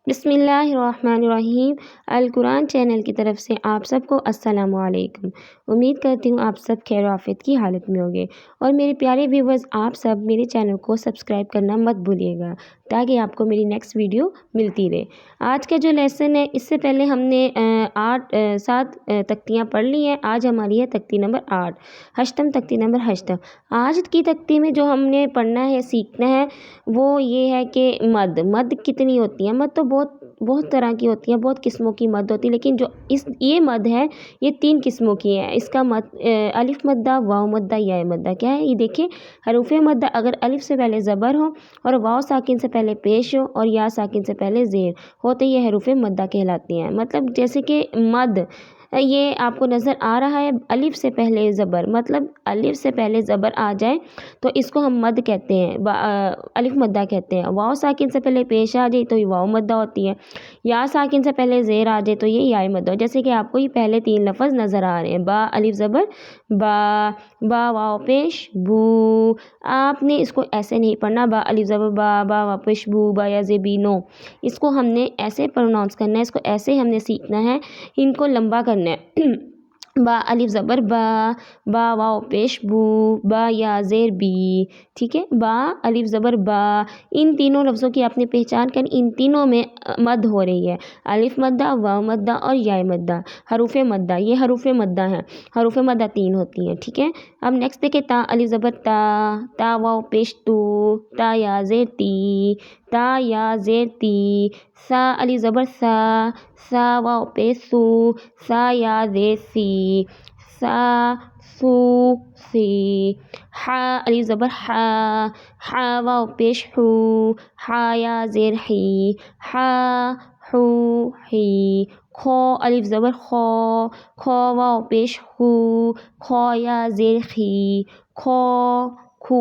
بسم اللہ الرحمن الرحیم۔ القرآن چینل کی طرف سے آپ سب کو السلام علیکم۔ امید کرتی ہوں آپ سب خیر و عافیت کی حالت میں ہوگے، اور میرے پیارے ویورز آپ سب میرے چینل کو سبسکرائب کرنا مت بھولیے گا تاکہ آپ کو میری نیکسٹ ویڈیو ملتی رہے۔ آج کا جو لیسن ہے، اس سے پہلے ہم نے 7 تختیاں پڑھ لی ہیں۔ آج ہماری ہے تختی نمبر 8، ہشتم تختی نمبر 8۔ آج کی تختی میں جو ہم نے پڑھنا ہے، سیکھنا ہے، وہ یہ ہے کہ مد کتنی ہوتی ہیں۔ مد تو بہت طرح کی ہوتی ہیں، بہت قسموں کی مد ہوتی ہے، لیکن جو یہ مد ہے یہ 3 قسموں کی ہے۔ اس کا مد الف مدہ، واو مدہ، یا مدہ۔ کیا ہے یہ دیکھیں، حروف مدہ اگر الف سے پہلے زبر ہو اور واو ساکن سے پہلے پیش ہو اور یا ساکن سے پہلے زیر ہو تو یہ حروف مدہ کہلاتی ہیں۔ مطلب جیسے کہ مد یہ آپ کو نظر آ رہا ہے، الف سے پہلے زبر، مطلب الف سے پہلے زبر آ جائے تو اس کو ہم مد کہتے ہیں، الف مدہ کہتے ہیں۔ واو ساکن سے پہلے پیش آ جائے تو یہ واو مدہ ہوتی ہے۔ یا ساکن سے پہلے زیر آ جائے تو یہ یا مدہ۔ جیسے کہ آپ کو یہ پہلے 3 لفظ نظر آ رہے ہیں، با الف زبر با، با واو پیش بو۔ آپ نے اس کو ایسے نہیں پڑھنا، با الف زبر با، با واو پیش بو، با یا زیر بی، نو۔ اس کو ہم نے ایسے پروناؤنس کرنا ہے، اس کو ایسے ہم نے سیکھنا ہے، ان کو لمبا کرنا ہے۔ با الف زبر با، با واو پیش بو، با یا زیر بی، ٹھیک ہے۔ با الف زبر با، ان تینوں لفظوں کی آپ نے پہچان کر ان تینوں میں مد ہو رہی ہے، الف مدہ، واو مدہ اور یا مدہ، حروف مدہ۔ یہ حروف مدہ ہیں، حروف مدہ 3 ہوتی ہیں، ٹھیک ہے۔ اب نیکسٹ دیکھیں، تا الف زبر تا، تا واو پیش تو، تا یا زیر تی، تا یا زیر تی۔ سا الف زبر سا، سا واو پیش سو، سا یا زیر سی، سا سو سی۔ حا الف زبر حا، حا واو پیش حو، حا یا زیر حی، حا حو حی۔ کھو الف زبر خو، کھو واو پیش خو، کھو یا زیر خی، کھو کھو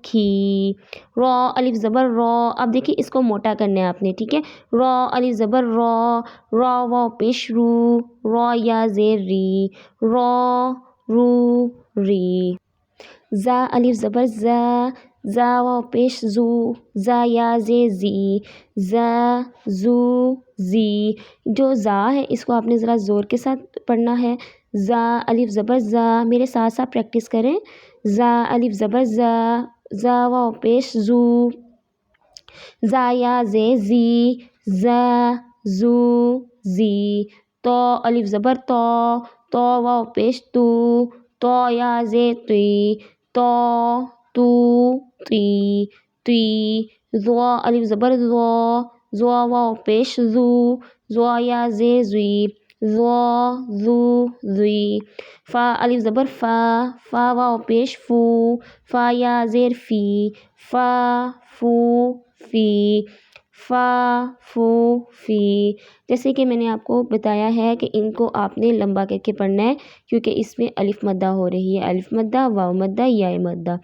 کھی۔ رو الف زبر رو، اب دیکھیں اس کو موٹا کرنا ہے آپ نے، ٹھیک ہے۔ رو الف زبر رو، رو واو پیش رو، رو یا زیر ری، رو رو ری۔ زا الف زبر زا، زا واو پیش زو، زا یا زیر زی، زا زو زی۔ جو زا ہے اس کو آپ نے ذرا زور کے ساتھ پڑھنا ہے۔ زا الف زبر زا، میرے ساتھ ساتھ پریکٹس کریں۔ زا الف زبر زا، زا واو پیش زو، زا یا زیر زی، زا زو زی۔ تو الف زبر تو، تو واو پیش تو، تو یا زیر تی، تو تو تی تی۔ زو الف زبر زو، زو واو پیش زو، زو یا زیر زی، زو زو زی۔ فا الف زبر فا، فا واو پیش فو، فا یا زیر فی، فا فو فی، فا فو فی۔ جیسے کہ میں نے آپ کو بتایا ہے کہ ان کو آپ نے لمبا کر کے پڑھنا ہے، کیونکہ اس میں الف مدہ ہو رہی ہے، الف مدہ، واو مدہ، یا مدہ۔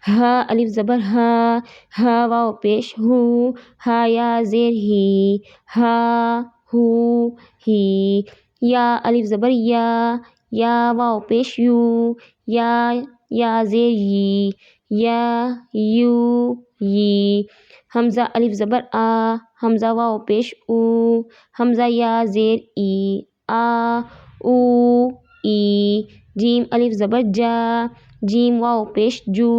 ہا الف زبر ہا، ہا واو پیش ہو، ہا یا زیر ہی، ہا ہو ہی۔ یا الف زبر یا، یا واو پیش یو، یا زیر یی، یا یو یی۔ حمزہ الف زبر آ، حمزہ واو پیش او، حمزہ یا زیر ای، آ او ای۔ جیم الف زبر جا، جیم واو پیش جو،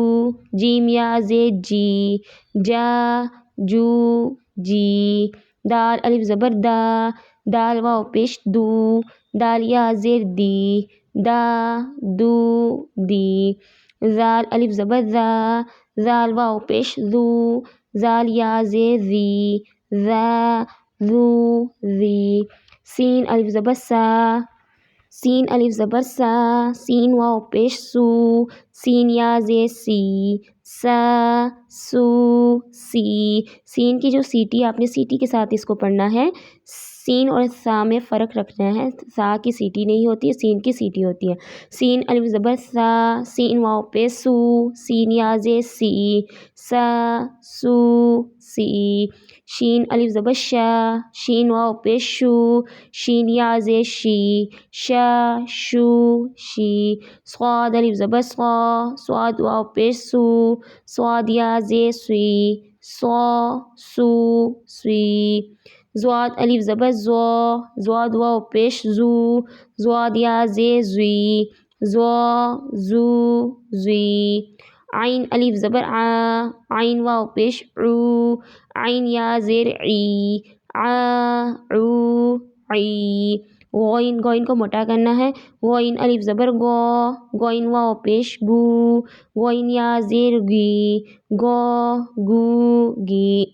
جیم یا زیر جی، جا جو جی۔ دال الف زبر دا، دال واو پیش دو، دال یا زیر دی، دا دو دی۔ زال الف زبر زا، زال واو پیش زو، زال یا زیر زی، زا زو زی۔ سین الف زبر سا، سین الف زبر سا، سین واو پیش سو، سین یا زیر سی، سا سو سی۔ سین کی جو سیٹی، آپ نے سیٹی کے ساتھ اس کو پڑھنا ہے۔ سین اور سا میں فرق رکھنا ہے، سا کی سیٹی نہیں ہوتی ہے، سین کی سیٹی ہوتی ہے۔ سین الف زبر سا، سین واو پیش سو، سین یا زیر سی، سا سو سی۔ شین الف زبر شا، شین واو پیش شو، شین یا زیر شی، شا شو شی۔ صاد الف زبر صا، صاد واو پیش سو، صاد یا زیر سوی، صا سو سوی۔ ضاد الف زبر زو، ضاد واو پیش زو، ضاد یا زیر زی، زو زو زی۔ عین الف زبر آ، عین واو پیش عو، عین یا زیر عی، آ عو عی۔ غین، غین کو موٹا کرنا ہے، غین الف زبر گو، غین واو پیش گو، غین یا زیر گی، گو گو گی۔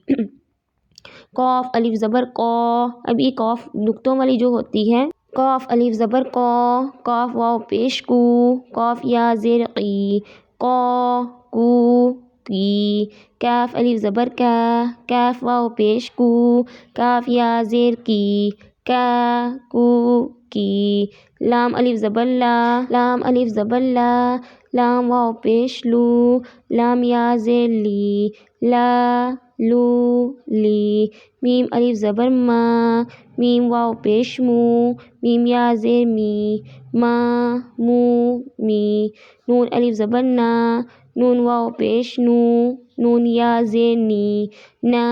قاف الف زبر قو، اب یہ قاف نقطوں والی جو ہوتی ہے، قاف الف زبر قو، قاف واو پیش کو، قاف یا زیر قی، قو کو کی۔ کاف الف زبر کا، کاف واو پیش کو، کاف یا زیر کی، کا کو کی۔ لام الف زبر لا، لام الف زبر لا، لام واو پیش لو، لام یا زیر لی، لا لو لی۔ میم الف زبر ما، میم واو پیش مو، میم یا زیر می، ما مو می۔ نون الف زبر نا، نون واو پیش نو، نون یا زیر نی، نا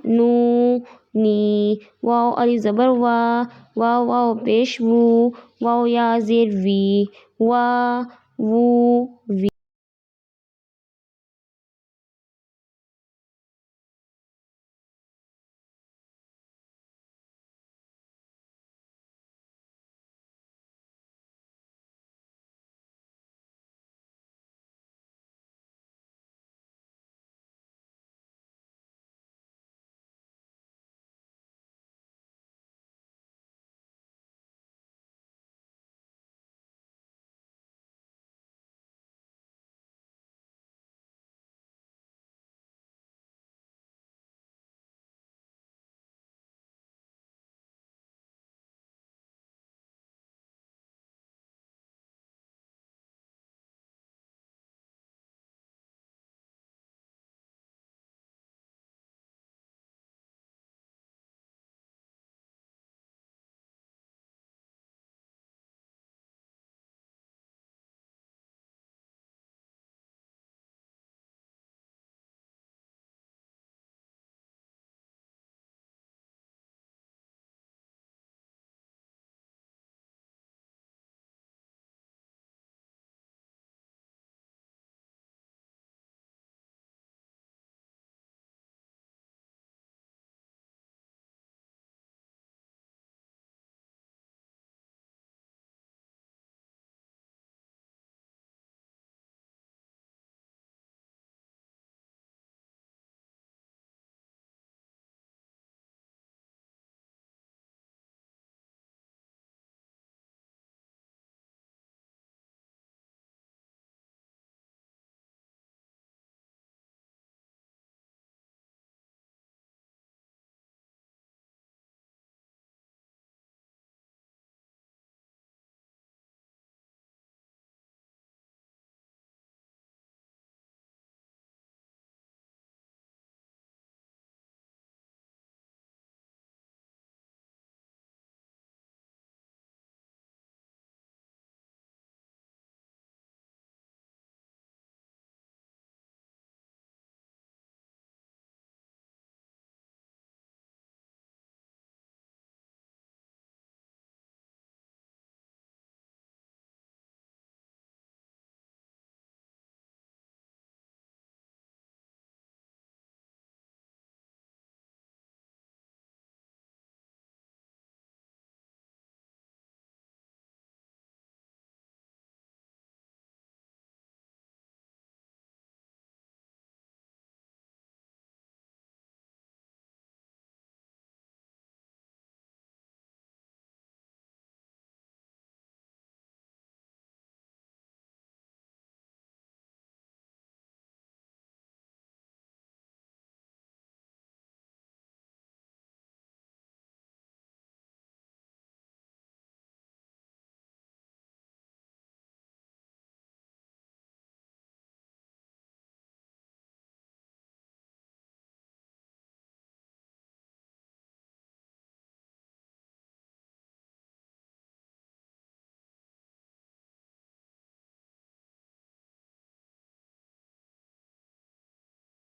نو نی۔ واو الف زبر وا، واو واو پیش وو، واو یا زیر وی، وا وو وی۔